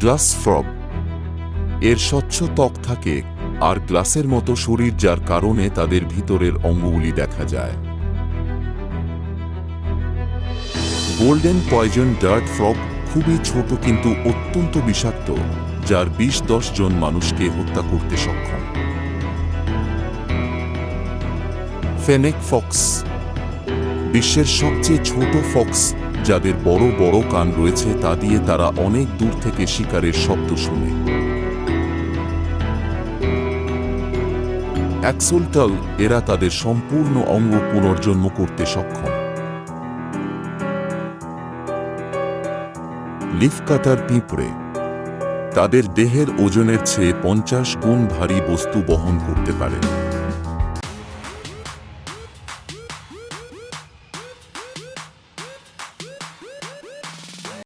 Glass frog এর স্বচ্ছ ত্বক থাকে আর গ্লাসের মতো শরীর, যার কারণে তাদের ভিতরের অঙ্গগুলি দেখা যায়। গোল্ডেন পয়জন ডার্ট ফ্রগ খুবই ছোট কিন্তু অত্যন্ত বিষাক্ত, যার ২০-১০ জন মানুষকে হত্যা করতে সক্ষম। ফেনেক ফক্স বিশ্বের সবচেয়ে ছোট ফক্স, যাদের বড় বড় কান রয়েছে, তা দিয়ে তারা অনেক দূর থেকে শিকারের শব্দ শুনে। অ্যাক্সলটল এরা তাদের সম্পূর্ণ অঙ্গ পুনর্জন্ম করতে সক্ষম। লিফকাটার পিঁপড়ে তাদের দেহের ওজনের চেয়ে ৫০ গুণ ভারী বস্তু বহন করতে পারে।